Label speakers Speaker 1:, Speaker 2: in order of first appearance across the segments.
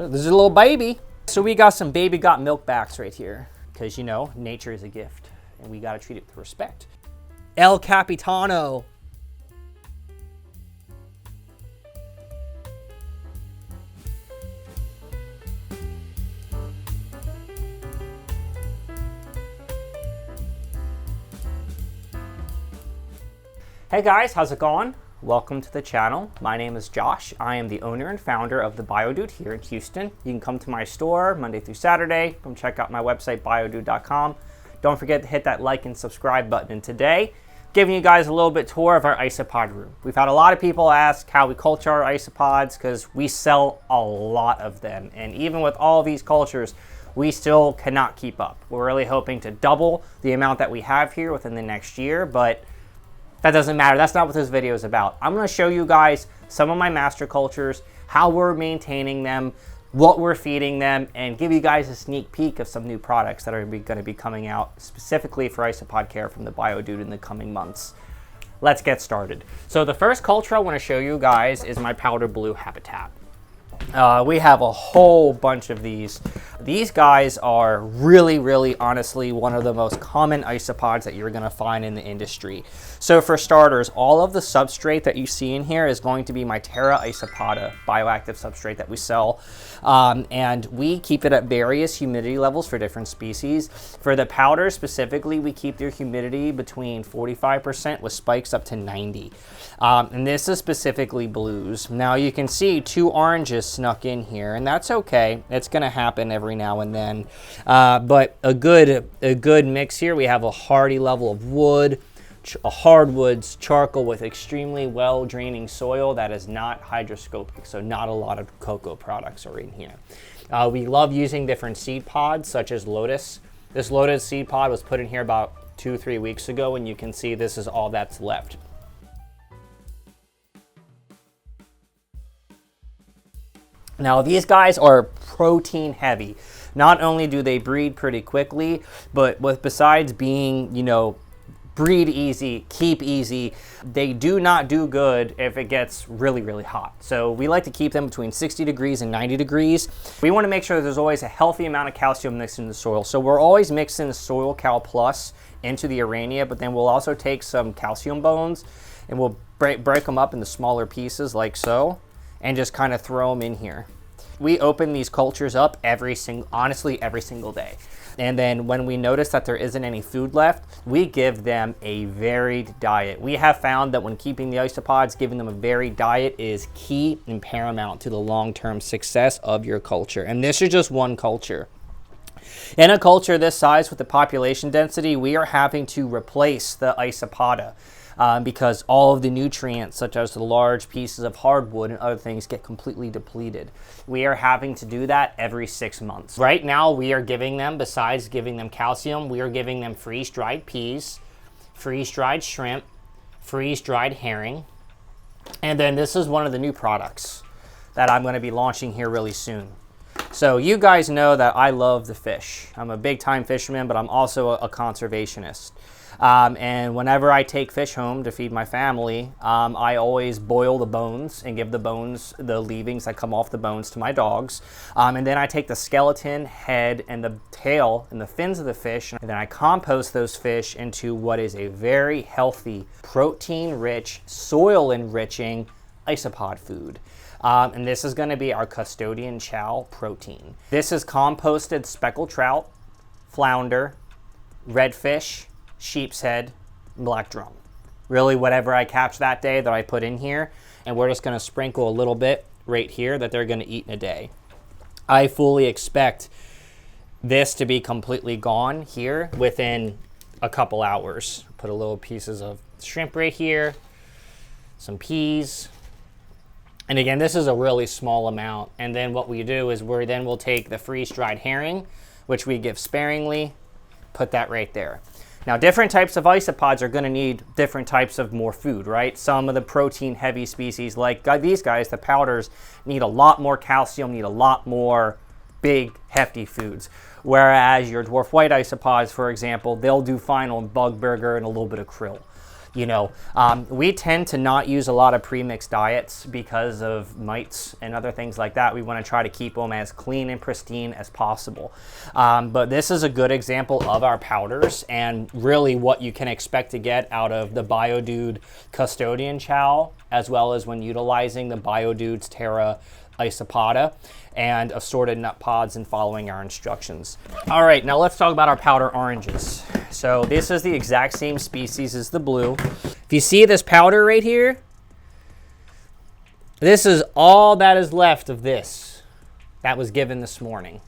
Speaker 1: This is a little baby. So we got some baby got milkbacks right here because, you know, nature is a gift and we got to treat it with respect. El Capitano. Hey guys, how's it going? Welcome to the channel. My name is Josh. I am the owner and founder of the BioDude here in Houston. You can come to my store Monday through Saturday. Come check out my website, biodude.com. Don't forget to hit that like and subscribe button. And today, giving you guys a little bit tour of our isopod room. We've had a lot of people ask how we culture our isopods because we sell a lot of them. And even with all these cultures, we still cannot keep up. We're really hoping to double the amount that we have here within the next year, but that doesn't matter. That's not what this video is about. I'm going to show you guys some of my master cultures, how we're maintaining them, what we're feeding them, and give you guys a sneak peek of some new products that are going to be coming out specifically for isopod care from the BioDude in the coming months. Let's get started. So the first culture I want to show you guys is my powder blue habitat. We have a whole bunch of these. These guys are really, honestly, one of the most common isopods that you're going to find in the industry. So for starters, all of the substrate that you see in here is going to be my Terra isopoda, bioactive substrate that we sell. And we keep it at various humidity levels for different species. For the powder specifically, we keep their humidity between 45% with spikes up to 90. And this is specifically blues. Now you can see two oranges snuck in here, and that's okay. It's going to happen every now and then. But a good mix here. We have a hardy level of wood, hardwoods, charcoal with extremely well draining soil that is not hydroscopic, so not a lot of cocoa products are in here. We love using different seed pods such as Lotus. This Lotus seed pod was put in here about 2-3 weeks ago, and you can see this is all that's left. Now these guys are protein heavy. Not only do they breed pretty quickly, but besides being, you know, breed easy, keep easy, they do not do good if it gets really hot. So we like to keep them between 60 degrees and 90 degrees. We want to make sure that there's always a healthy amount of calcium mixed in the soil. So we're always mixing Soil Cal Plus into the Arania, but then we'll also take some calcium bones and we'll break them up into smaller pieces like so, and just kind of throw them in here. We open these cultures up honestly every single day. And then when we notice that there isn't any food left, we give them a varied diet. We have found that when keeping the isopods, giving them a varied diet is key and paramount to the long-term success of your culture. And this is just one culture. In a culture this size with the population density, we are having to replace the isopoda. Because all of the nutrients, such as the large pieces of hardwood and other things, get completely depleted. We are having to do that every 6 months. Right now, we are giving them, besides giving them calcium, we are giving them freeze-dried peas, freeze-dried shrimp, freeze-dried herring. And then this is one of the new products that I'm going to be launching here really soon. So you guys know that I love the fish. I'm a big-time fisherman, but I'm also a conservationist. And whenever I take fish home to feed my family, I always boil the bones and give the bones, the leavings that come off the bones, to my dogs. And then I take the skeleton, head, and the tail and the fins of the fish, and then I compost those fish into what is a very healthy, protein-rich, soil-enriching isopod food. And this is going to be our Custodian Chow protein. This is composted speckled trout, flounder, redfish, sheep's head, and black drum. Really whatever I catch that day that I put in here, and we're just going to sprinkle a little bit right here that they're going to eat in a day. I fully expect this to be completely gone here within a couple hours. Put a little pieces of shrimp right here, some peas, and again, this is a really small amount. And then what we do is we'll take the freeze-dried herring, which we give sparingly, put that right there. Now, different types of isopods are going to need different types of more food, right? Some of the protein-heavy species, like these guys, the powders, need a lot more calcium, need a lot more big, hefty foods. Whereas your dwarf white isopods, for example, they'll do fine on bug burger and a little bit of krill. You know, we tend to not use a lot of pre-mixed diets because of mites and other things like that. We want to try to keep them as clean and pristine as possible. But this is a good example of our powders and really what you can expect to get out of the BioDude Custodian Chow, as well as when utilizing the BioDude's Terra Isopoda and assorted nut pods and following our instructions. All right, now let's talk about our powder oranges. So this is the exact same species as the blue. If you see this powder right here, this is all that is left of this that was given this morning.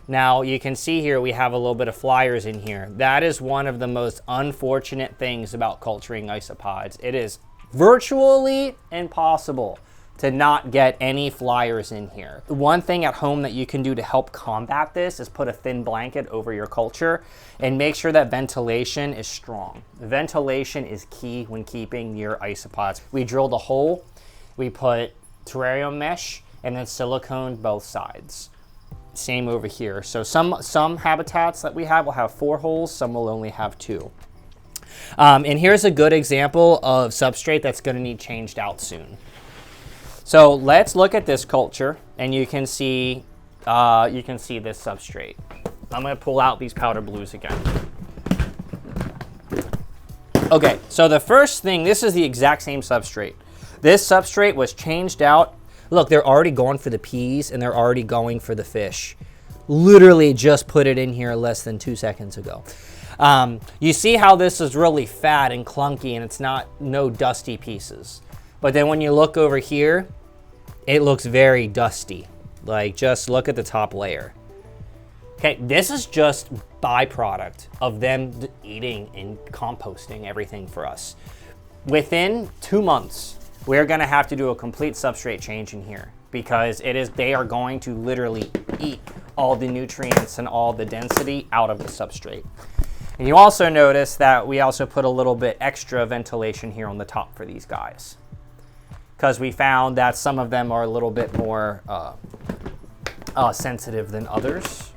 Speaker 1: Now you can see here we have a little bit of flyers in here. That is one of the most unfortunate things about culturing isopods. It is virtually impossible to not get any flyers in here. One thing at home that you can do to help combat this is put a thin blanket over your culture and make sure that ventilation is strong. Ventilation is key when keeping your isopods. We drilled a hole, we put terrarium mesh, and then silicone both sides. Same over here. So some habitats that we have will have 4 holes, some will only have 2. And here's a good example of substrate that's gonna need changed out soon. So let's look at this culture, and you can see this substrate. I'm going to pull out these powder blues again. Okay, so the first thing, this is the exact same substrate. This substrate was changed out. Look, they're already going for the peas, and they're already going for the fish. Literally just put it in here less than 2 seconds ago. You see how this is really fat and clunky, and it's no dusty pieces. But then when you look over here, it looks very dusty. Like, just look at the top layer. Okay, this is just byproduct of them eating and composting everything for us. Within 2 months, we're gonna have to do a complete substrate change in here because they are going to literally eat all the nutrients and all the density out of the substrate. And you also notice that we also put a little bit extra ventilation here on the top for these guys, because we found that some of them are a little bit more sensitive than others.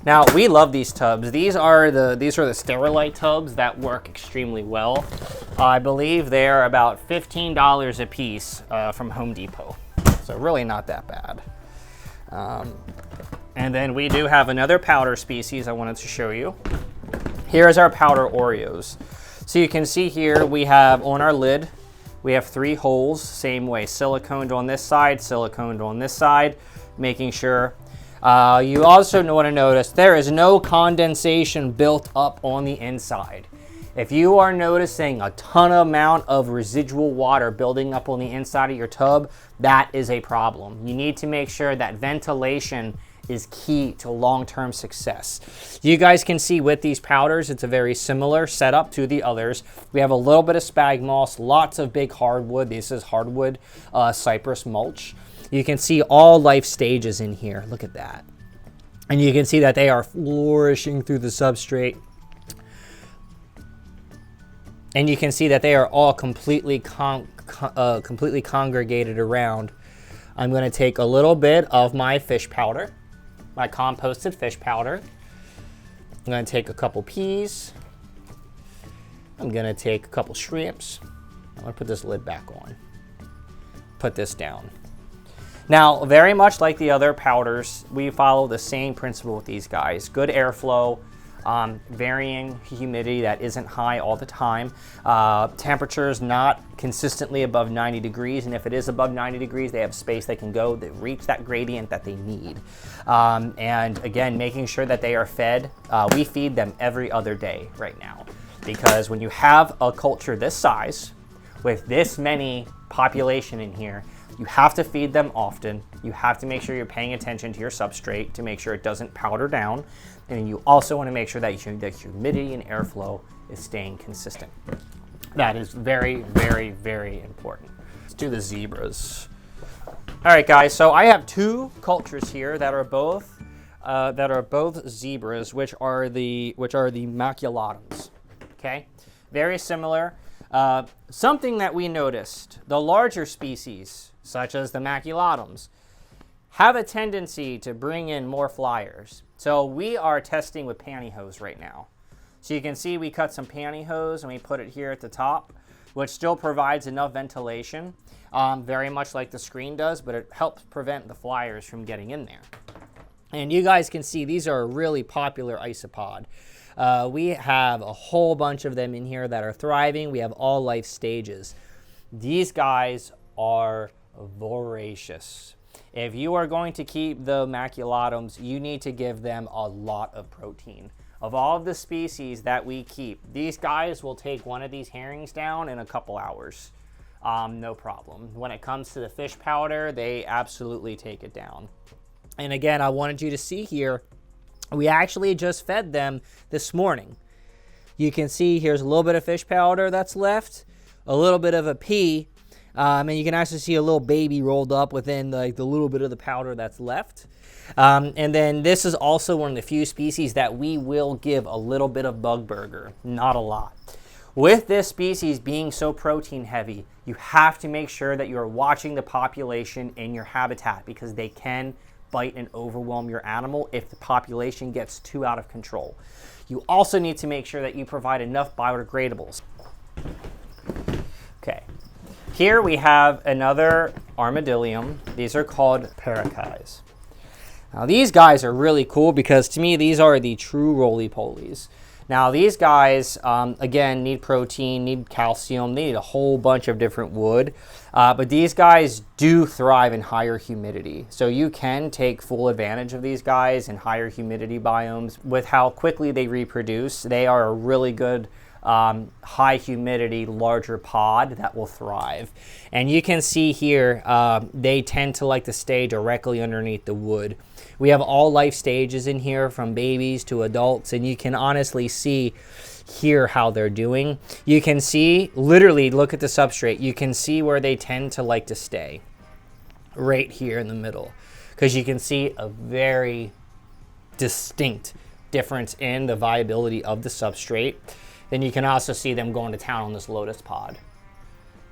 Speaker 1: Now, we love these tubs. These are the Sterilite tubs that work extremely well. I believe they're about $15 a piece from Home Depot. So really not that bad. And then we do have another powder species I wanted to show you. Here's our powder Oreos. So you can see here we have on our lid, we have 3 holes, same way, siliconed on this side, siliconed on this side, making sure. You also want to notice there is no condensation built up on the inside. If you are noticing a ton amount of residual water building up on the inside of your tub, that is a problem. You need to make sure that ventilation is key to long-term success. You guys can see with these powders, it's a very similar setup to the others. We have a little bit of spag moss, lots of big hardwood. This is hardwood cypress mulch. You can see all life stages in here. Look at that. And you can see that they are flourishing through the substrate. And you can see that they are all completely congregated around. I'm going to take a little bit of my fish powder, my composted fish powder. I'm going to take a couple peas. I'm going to take a couple shrimps. I'm going to put this lid back on. Put this down. Now, very much like the other powders, we follow the same principle with these guys. Good airflow, varying humidity that isn't high all the time. Temperatures not consistently above 90 degrees, and if it is above 90 degrees, they have space they can go to reach that gradient that they need. And again, making sure that they are fed. We feed them every other day right now, because when you have a culture this size with this many population in here, you have to feed them often. You have to make sure you're paying attention to your substrate to make sure it doesn't powder down. And you also want to make sure that the humidity and airflow is staying consistent. That is very, very, very important. Let's do the zebras. All right, guys. So I have 2 cultures here that are both zebras, which are the maculatums. Okay, very similar. Something that we noticed: the larger species, such as the maculatums, have a tendency to bring in more flyers. So we are testing with pantyhose right now. So you can see we cut some pantyhose and we put it here at the top, which still provides enough ventilation, very much like the screen does, but it helps prevent the flyers from getting in there. And you guys can see these are a really popular isopod. We have a whole bunch of them in here that are thriving. We have all life stages. These guys are voracious. If you are going to keep the maculatums, you need to give them a lot of protein. Of all of the species that we keep, these guys will take one of these herrings down in a couple hours. No problem. When it comes to the fish powder, they absolutely take it down. And again, I wanted you to see here, we actually just fed them this morning. You can see here's a little bit of fish powder that's left, a little bit of a pea, and you can actually see a little baby rolled up within the little bit of the powder that's left. And then this is also one of the few species that we will give a little bit of bug burger, not a lot. With this species being so protein heavy, you have to make sure that you're watching the population in your habitat because they can bite and overwhelm your animal if the population gets too out of control. You also need to make sure that you provide enough biodegradables. Okay, here we have another armadillium. These are called Parakees. Now these guys are really cool because to me these are the true roly-polies. Now these guys, again, need protein, need calcium, they need a whole bunch of different wood, but these guys do thrive in higher humidity. So you can take full advantage of these guys in higher humidity biomes. With how quickly they reproduce, they are a really good high humidity, larger pod that will thrive. And you can see here, they tend to like to stay directly underneath the wood. We have all life stages in here from babies to adults, and you can honestly see here how they're doing. You can see, literally look at the substrate. You can see where they tend to like to stay right here in the middle because you can see a very distinct difference in the viability of the substrate. Then you can also see them going to town on this lotus pod.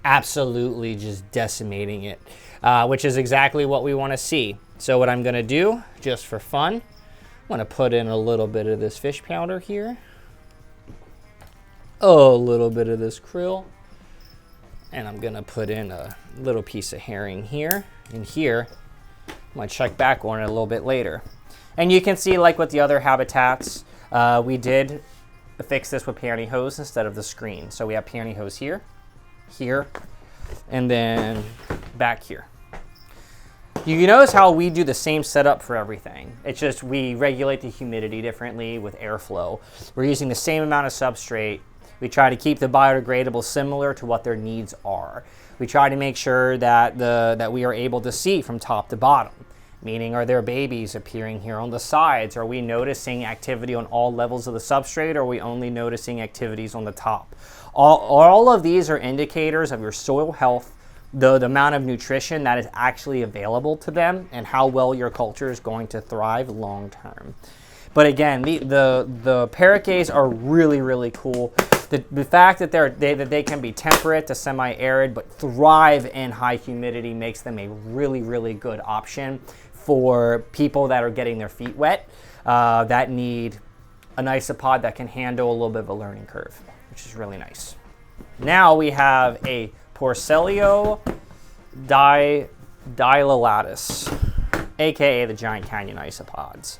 Speaker 1: Absolutely just decimating it, which is exactly what we want to see. So what I'm going to do, just for fun, I'm going to put in a little bit of this fish powder here. A little bit of this krill. And I'm going to put in a little piece of herring here. And here, I'm going to check back on it a little bit later. And you can see, like with the other habitats, we did fix this with pantyhose instead of the screen. So we have pantyhose here, here, and then back here. You notice how we do the same setup for everything. It's just we regulate the humidity differently with airflow. We're using the same amount of substrate. We try to keep the biodegradables similar to what their needs are. We try to make sure that that we are able to see from top to bottom. Meaning, are there babies appearing here on the sides? Are we noticing activity on all levels of the substrate, or are we only noticing activities on the top? All of these are indicators of your soil health, the amount of nutrition that is actually available to them, and how well your culture is going to thrive long term. But again, the Parakees are really, really cool. The fact that they can be temperate to semi-arid but thrive in high humidity makes them a really, really good option for people that are getting their feet wet, that need an isopod that can handle a little bit of a learning curve, which is really nice. Now we have a Porcellio dilatus, aka the Giant Canyon isopods.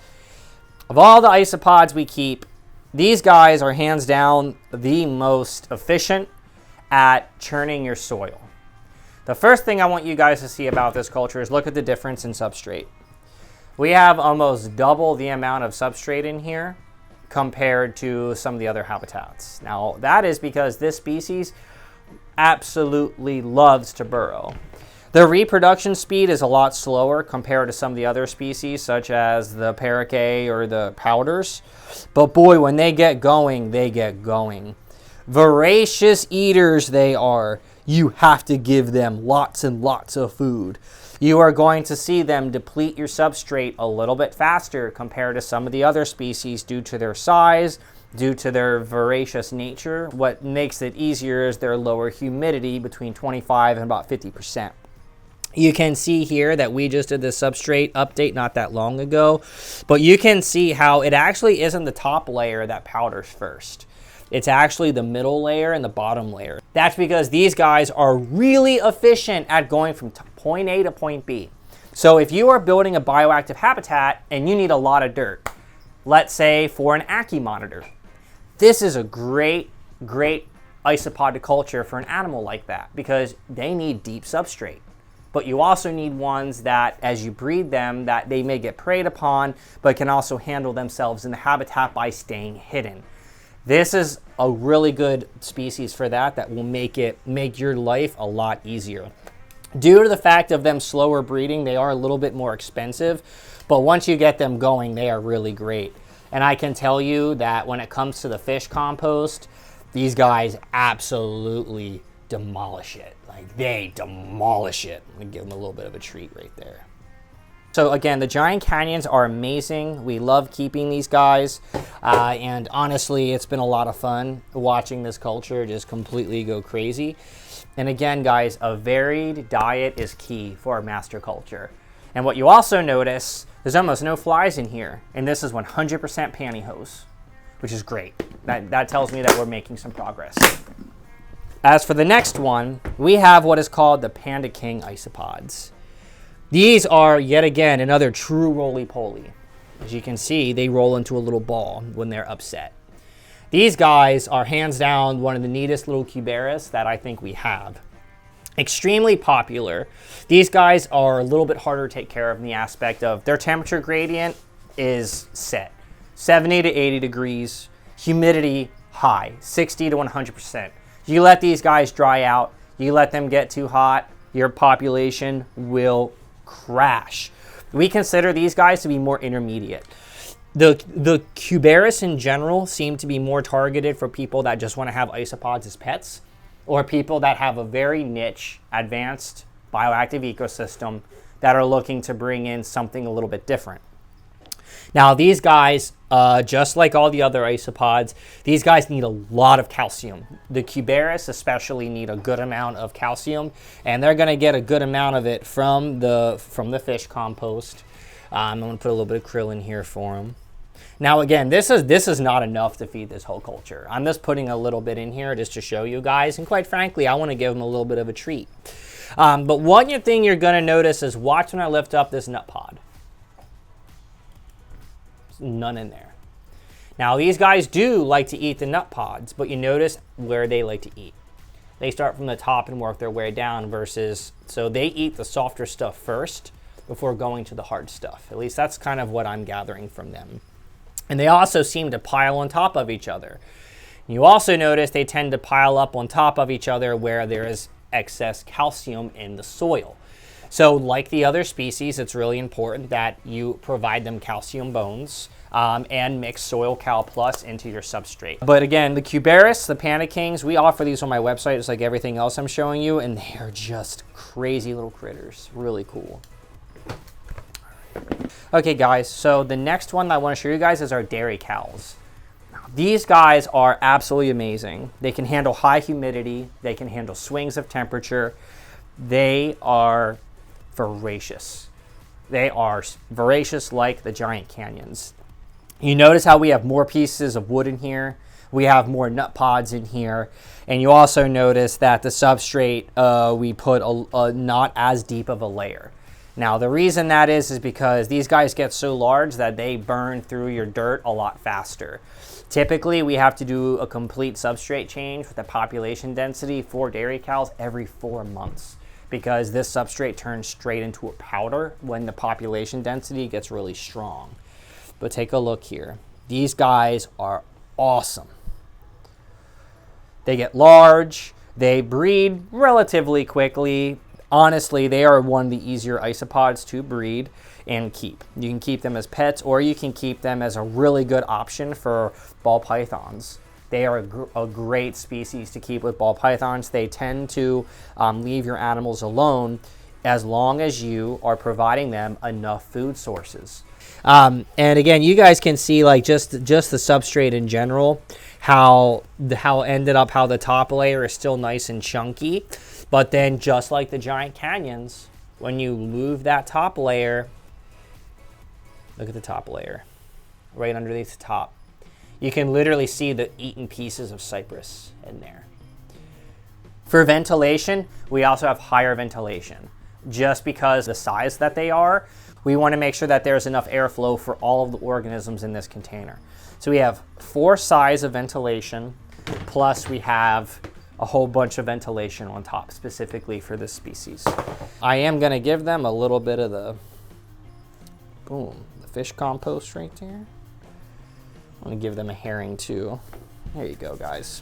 Speaker 1: Of all the isopods we keep, these guys are hands down the most efficient at churning your soil. The first thing I want you guys to see about this culture is look at the difference in substrate. We have almost double the amount of substrate in here compared to some of the other habitats. Now, that is because this species absolutely loves to burrow. Their reproduction speed is a lot slower compared to some of the other species, such as the Peraccae or the powders. But boy, when they get going, they get going. Voracious eaters they are. You have to give them lots and lots of food. You are going to see them deplete your substrate a little bit faster compared to some of the other species due to their size, due to their voracious nature. What makes it easier is their lower humidity between 25 and about 50%. You can see here that we just did the substrate update not that long ago, but you can see how it actually isn't the top layer that powders first. It's actually the middle layer and the bottom layer. That's because these guys are really efficient at going from point A to point B. So if you are building a bioactive habitat and you need a lot of dirt, let's say for an Ackie monitor, this is a great isopod to culture for an animal like that because they need deep substrate. But you also need ones that, as you breed them, that they may get preyed upon, but can also handle themselves in the habitat by staying hidden. This is a really good species for that will make your life a lot easier. Due to the fact of them slower breeding, they are a little bit more expensive, but once you get them going, they are really great. And I can tell you that when it comes to the fish compost, these guys absolutely demolish it. Like, they demolish it. I'm gonna give them a little bit of a treat right there. So again, the giant canyons are amazing. We love keeping these guys. And honestly, it's been a lot of fun watching this culture just completely go crazy. And again, guys, a varied diet is key for our master culture. And what you also notice, there's almost no flies in here. And this is 100% pantyhose, which is great. That tells me that we're making some progress. As for the next one, we have what is called the Panda King isopods. These are, yet again, another true roly-poly. As you can see, they roll into a little ball when they're upset. These guys are hands down one of the neatest little cuberas that I think we have. Extremely popular. These guys are a little bit harder to take care of in the aspect of their temperature gradient is set. 70 to 80 degrees, humidity high, 60 to 100%. You let these guys dry out, you let them get too hot, your population will crash. We consider these guys to be more intermediate. The cuberas in general seem to be more targeted for people that just want to have isopods as pets, or people that have a very niche, advanced bioactive ecosystem that are looking to bring in something a little bit different. Now, these guys, just like all the other isopods, these guys need a lot of calcium. The cuberas especially need a good amount of calcium, and they're going to get a good amount of it from the fish compost. I'm going to put a little bit of krill in here for them. Now, again, this is not enough to feed this whole culture. I'm just putting a little bit in here just to show you guys, and quite frankly, I want to give them a little bit of a treat. But one thing you're going to notice is watch when I lift up this nut pod. None in there. Now, these guys do like to eat the nut pods, but you notice where they like to eat. They start from the top and work their way down so they eat the softer stuff first before going to the hard stuff. At least that's kind of what I'm gathering from them. And they also seem to pile on top of each other. You also notice they tend to pile up on top of each other where there is excess calcium in the soil. So like the other species, it's really important that you provide them calcium bones and mix Soil Cal Plus into your substrate. But again, the cuberas, the Panda Kings, we offer these on my website just like everything else I'm showing you, and they are just crazy little critters. Really cool. Okay, guys, so the next one I want to show you guys is our dairy cows. These guys are absolutely amazing. They can handle high humidity. They can handle swings of temperature. They are voracious. They are voracious like the giant canyons. You notice how we have more pieces of wood in here. We have more nut pods in here. And you also notice that the substrate, we put a not as deep of a layer. Now, the reason that is because these guys get so large that they burn through your dirt a lot faster. Typically, we have to do a complete substrate change with the population density for dairy cows every 4 months, because this substrate turns straight into a powder when the population density gets really strong. But take a look here. These guys are awesome. They get large, they breed relatively quickly. Honestly, they are one of the easier isopods to breed and keep. You can keep them as pets, or you can keep them as a really good option for ball pythons. They are a great species to keep with ball pythons. They tend to leave your animals alone as long as you are providing them enough food sources. And again, you guys can see like just the substrate in general, how the top layer is still nice and chunky. But then just like the giant canyons, when you move that top layer, look at the top layer, right underneath the top. You can literally see the eaten pieces of cypress in there. For ventilation, we also have higher ventilation. Just because the size that they are, we want to make sure that there's enough airflow for all of the organisms in this container. So we have 4 sides of ventilation, plus we have a whole bunch of ventilation on top, specifically for this species. I am going to give them a little bit of the, boom, the fish compost right there. I'm going to give them a herring too. There you go, guys.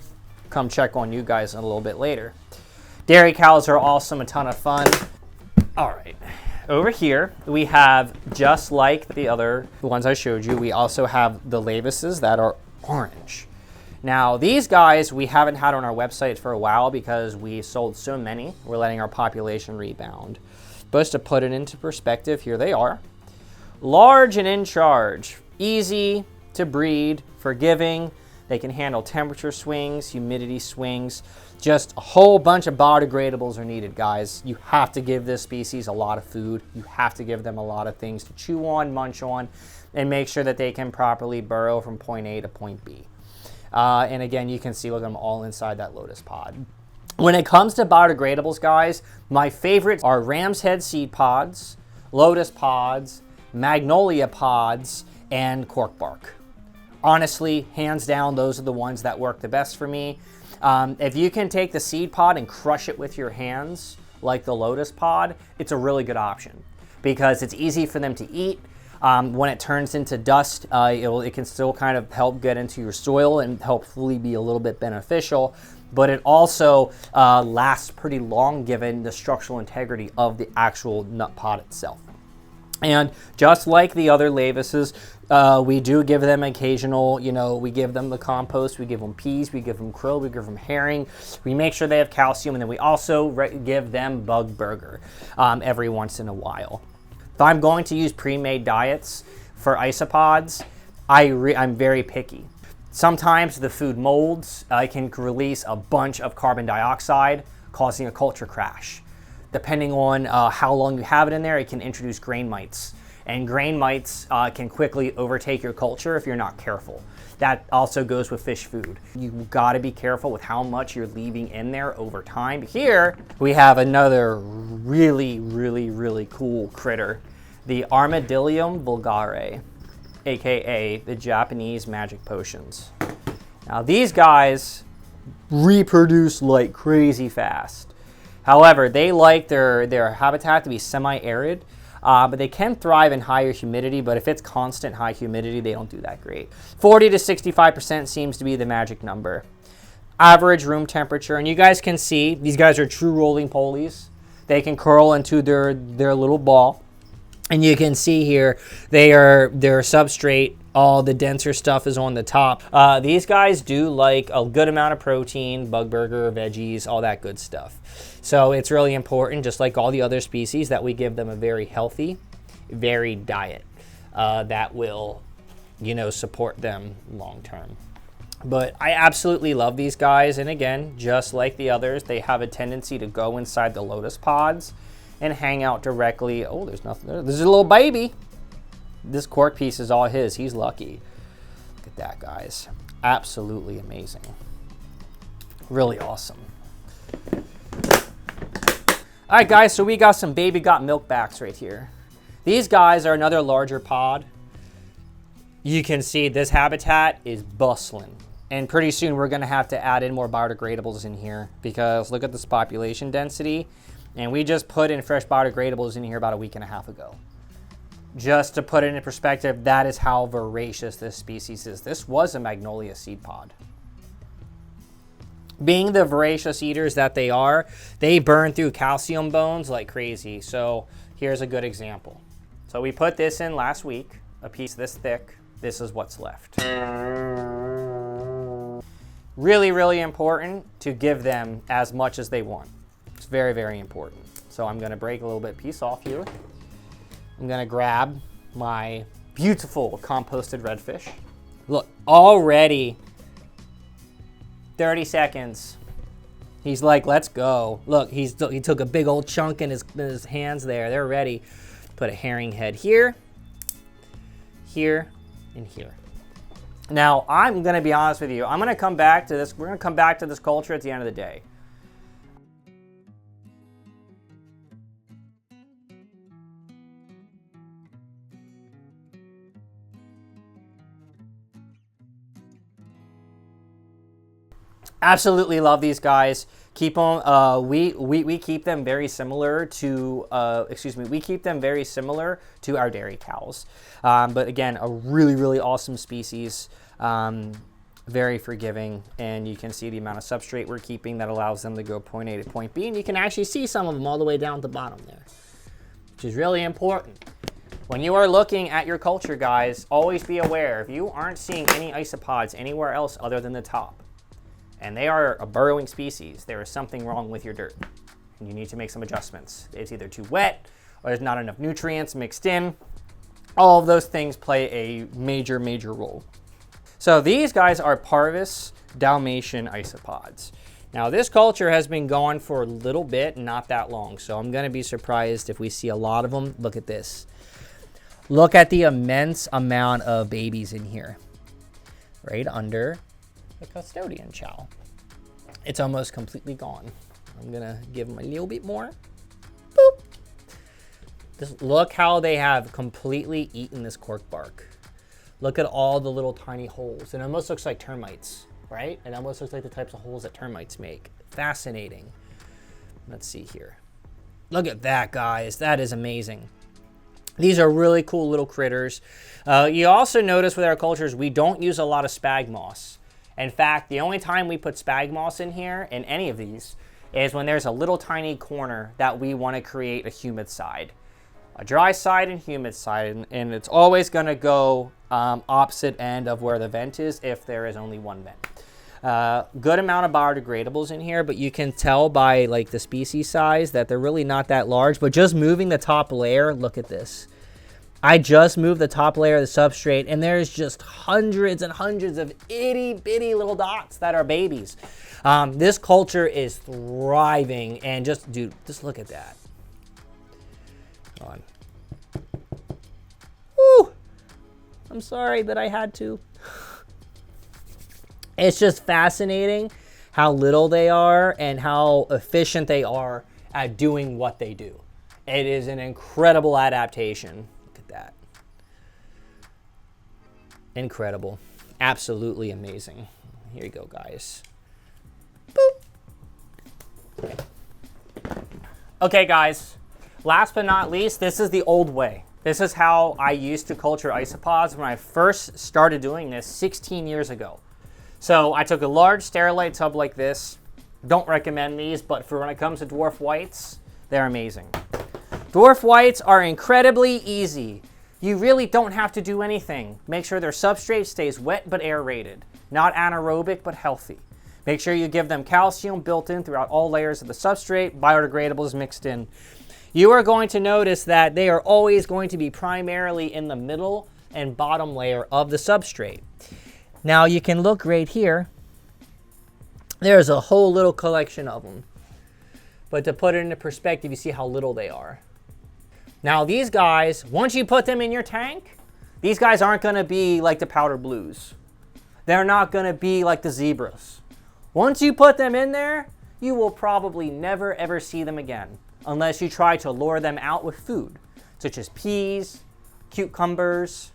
Speaker 1: Come check on you guys a little bit later. Dairy cows are awesome, a ton of fun. All right, over here we have, just like the other ones I showed you, we also have the lavises that are orange. Now these guys we haven't had on our website for a while because we sold so many. We're letting our population rebound. But just to put it into perspective, here they are. Large and in charge, easy to breed, forgiving. They can handle temperature swings, humidity swings. Just a whole bunch of biodegradables are needed, guys. You have to give this species a lot of food. You have to give them a lot of things to chew on, munch on, and make sure that they can properly burrow from point A to point B. And again, you can see, look at them all inside that lotus pod. When it comes to biodegradables, guys, my favorites are ram's head seed pods, lotus pods, magnolia pods, and cork bark. Honestly, hands down, those are the ones that work the best for me. If you can take the seed pod and crush it with your hands, like the lotus pod, it's a really good option because it's easy for them to eat. When it turns into dust, it can still kind of help get into your soil and hopefully be a little bit beneficial, but it also lasts pretty long given the structural integrity of the actual nut pod itself. And just like the other lavises, we do give them occasional, we give them the compost, we give them peas, we give them krill, we give them herring. We make sure they have calcium, and then we also give them bug burger every once in a while. If I'm going to use pre-made diets for isopods, I'm very picky. Sometimes the food molds. It can release a bunch of carbon dioxide, causing a culture crash. Depending on how long you have it in there, it can introduce grain mites. And grain mites can quickly overtake your culture if you're not careful. That also goes with fish food. You've got to be careful with how much you're leaving in there over time. Here, we have another really, really, really cool critter, the Armadillium vulgare, aka the Japanese magic potions. Now these guys reproduce like crazy fast. However, they like their habitat to be semi-arid, but they can thrive in higher humidity, but if it's constant high humidity, they don't do that great. 40 to 65% seems to be the magic number. Average room temperature, and you guys can see, these guys are true rolling polies. They can curl into their little ball. And you can see here, their substrate, all the denser stuff is on the top. These guys do like a good amount of protein, bug burger, veggies, all that good stuff. So it's really important, just like all the other species, that we give them a very healthy, varied diet that will, support them long term. But I absolutely love these guys. And again, just like the others, they have a tendency to go inside the lotus pods and hang out directly. Oh, there's nothing there. There's a little baby. This cork piece is all his. He's lucky. Look at that, guys. Absolutely amazing. Really awesome. All right, guys, so we got some baby got milkbacks right here. These guys are another larger pod. You can see this habitat is bustling. And pretty soon we're going to have to add in more biodegradables in here because look at this population density. And we just put in fresh biodegradables in here about a week and a half ago. Just to put it in perspective, that is how voracious this species is. This was a magnolia seed pod. Being the voracious eaters that they are, they burn through calcium bones like crazy. So here's a good example. So we put this in last week, a piece this thick. This is what's left. Really, really important to give them as much as they want. It's very, very important. So I'm gonna break a little bit piece off here. I'm gonna grab my beautiful composted redfish. Look, already 30 seconds. He's like, let's go. Look, he took a big old chunk in his hands there. They're ready. Put a herring head here, here, and here. Now, I'm going to be honest with you. I'm going to come back to this. We're going to come back to this culture at the end of the day. Absolutely love these guys. Keep them. We keep them very similar to. We keep them very similar to our dairy cows. But again, a really awesome species. Very forgiving, and you can see the amount of substrate we're keeping that allows them to go point A to point B, and you can actually see some of them all the way down at the bottom there, which is really important. When you are looking at your culture, guys, always be aware if you aren't seeing any isopods anywhere else other than the top, and they are a burrowing species, there is something wrong with your dirt, and you need to make some adjustments. It's either too wet, or there's not enough nutrients mixed in. All of those things play a major role. So these guys are Parvis Dalmatian isopods. Now this culture has been going for a little bit, not that long, so I'm gonna be surprised if we see a lot of them. Look at this. Look at the immense amount of babies in here, right under the Custodian Chow. It's almost completely gone. I'm gonna give them a little bit more. Boop. Just look how they have completely eaten this cork bark. Look at all the little tiny holes. It almost looks like termites, right? It almost looks like the types of holes that termites make. Fascinating. Let's see here. Look at that, guys. That is amazing. These are really cool little critters. You also notice with our cultures, we don't use a lot of spag moss. In fact, the only time we put spag moss in here, in any of these, is when there's a little tiny corner that we want to create a humid side. A dry side and humid side, and it's always going to go opposite end of where the vent is if there is only one vent. Good amount of biodegradables in here, but you can tell by like the species size that they're really not that large, but just moving the top layer, look at this. I just moved the top layer of the substrate, and there's just hundreds and hundreds of itty bitty little dots that are babies. This culture is thriving, and just, dude, just look at that. On. Woo! I'm sorry that I had to. It's just fascinating how little they are and how efficient they are at doing what they do. It is an incredible adaptation. Look at that. Incredible. Absolutely amazing. Here you go, guys. Boop. Okay, guys. Last but not least, this is the old way. This is how I used to culture isopods when I first started doing this 16 years ago. So I took a large sterilite tub like this. Don't recommend these, but for when it comes to dwarf whites, they're amazing. Dwarf whites are incredibly easy. You really don't have to do anything. Make sure their substrate stays wet but aerated, not anaerobic but healthy. Make sure you give them calcium built in throughout all layers of the substrate, biodegradables mixed in. You are going to notice that they are always going to be primarily in the middle and bottom layer of the substrate. Now you can look right here. There's a whole little collection of them. But to put it into perspective, you see how little they are. Now these guys, once you put them in your tank, these guys aren't going to be like the powder blues. They're not going to be like the zebras. Once you put them in there, you will probably never ever see them again, unless you try to lure them out with food, such as peas, cucumbers.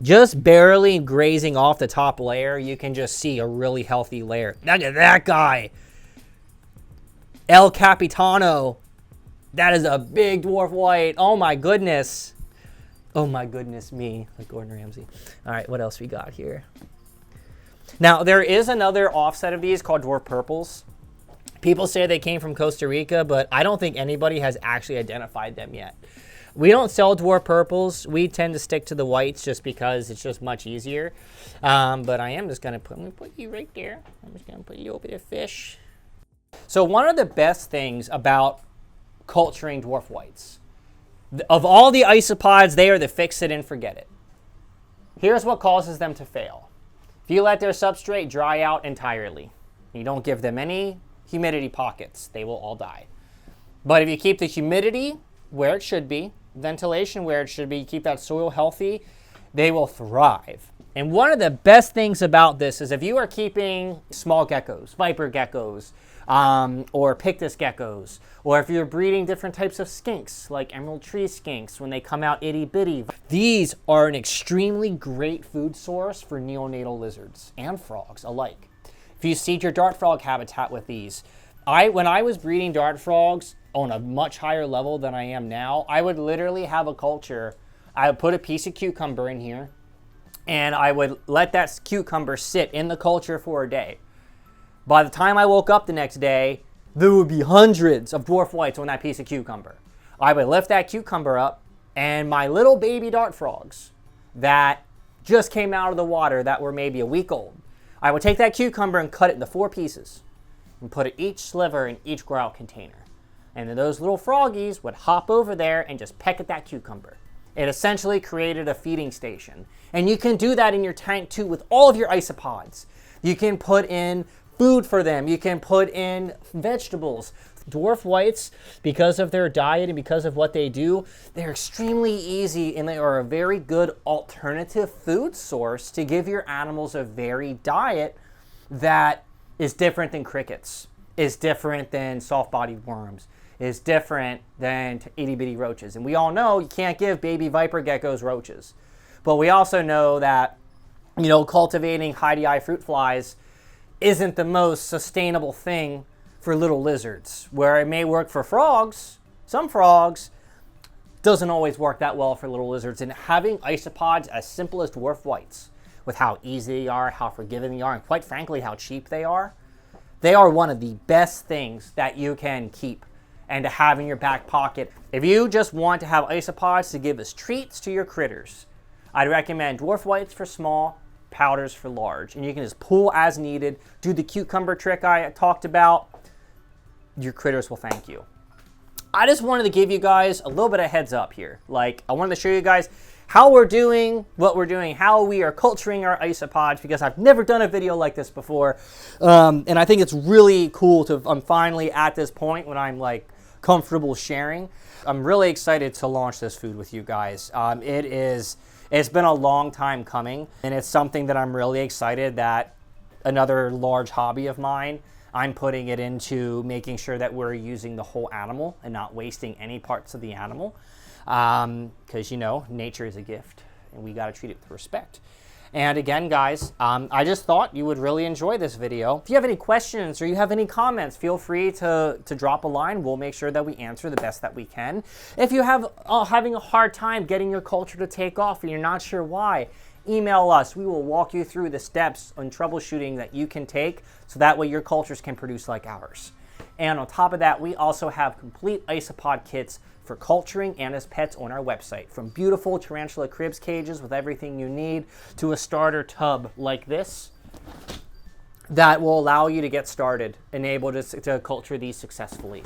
Speaker 1: Just barely grazing off the top layer, you can just see a really healthy layer. Look at that guy. El Capitano. That is a big dwarf white. Oh my goodness. Oh my goodness me, like Gordon Ramsay. All right, what else we got here? Now, there is another offset of these called dwarf purples. People say they came from Costa Rica, but I don't think anybody has actually identified them yet. We don't sell dwarf purples. We tend to stick to the whites just because it's just much easier. But I am just going to put you right there. I'm just going to put you over there, fish. So one of the best things about culturing dwarf whites, of all the isopods, they are the fix it and forget it. Here's what causes them to fail. If you let their substrate dry out entirely, you don't give them any humidity pockets, they will all die. But if you keep the humidity where it should be, ventilation where it should be, you keep that soil healthy, they will thrive. And one of the best things about this is if you are keeping small geckos, viper geckos, or pictus geckos, or if you're breeding different types of skinks, like emerald tree skinks, when they come out itty bitty, these are an extremely great food source for neonatal lizards and frogs alike. If you seed your dart frog habitat with these, when I was breeding dart frogs on a much higher level than I am now, I would literally have a culture. I would put a piece of cucumber in here, and I would let that cucumber sit in the culture for a day. By the time I woke up the next day, there would be hundreds of dwarf whites on that piece of cucumber. I would lift that cucumber up, and my little baby dart frogs that just came out of the water that were maybe a week old, I would take that cucumber and cut it into 4 pieces and put each sliver in each grout container. And then those little froggies would hop over there and just peck at that cucumber. It essentially created a feeding station. And you can do that in your tank too with all of your isopods. You can put in food for them. You can put in vegetables. Dwarf whites, because of their diet and because of what they do, they're extremely easy and they are a very good alternative food source to give your animals a varied diet that is different than crickets, is different than soft-bodied worms, is different than itty-bitty roaches. And we all know you can't give baby viper geckos roaches. But we also know that, cultivating high-DI fruit flies isn't the most sustainable thing for little lizards. Where it may work for frogs, some frogs, doesn't always work that well for little lizards. And having isopods as simple as dwarf whites, with how easy they are, how forgiving they are, and quite frankly, how cheap they are one of the best things that you can keep and to have in your back pocket. If you just want to have isopods to give as treats to your critters, I'd recommend dwarf whites for small, powders for large. And you can just pull as needed, do the cucumber trick I talked about. Your critters will thank you. I just wanted to give you guys a little bit of heads up here. I wanted to show you guys how we're doing, what we're doing, how we are culturing our isopods, because I've never done a video like this before. And I think it's really cool I'm finally at this point when I'm comfortable sharing. I'm really excited to launch this food with you guys. It's been a long time coming, and it's something that I'm really excited that another large hobby of mine, I'm putting it into making sure that we're using the whole animal and not wasting any parts of the animal. Because, nature is a gift, and we got to treat it with respect. And again, guys, I just thought you would really enjoy this video. If you have any questions or you have any comments, feel free to drop a line. We'll make sure that we answer the best that we can. If you have having a hard time getting your culture to take off and you're not sure why, email us. We will walk you through the steps on troubleshooting that you can take so that way your cultures can produce like ours. And on top of that, we also have complete isopod kits for culturing and as pets on our website. From beautiful tarantula cribs cages with everything you need to a starter tub like this that will allow you to get started and able to culture these successfully.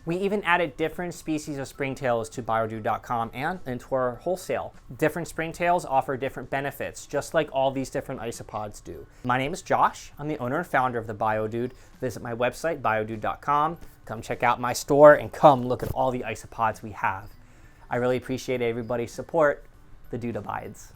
Speaker 1: We even added different species of springtails to biodude.com and into our wholesale. Different springtails offer different benefits, just like all these different isopods do. My name is Josh. I'm the owner and founder of the BioDude. Visit my website, biodude.com. Come check out my store and come look at all the isopods we have. I really appreciate everybody's support. The dude abides.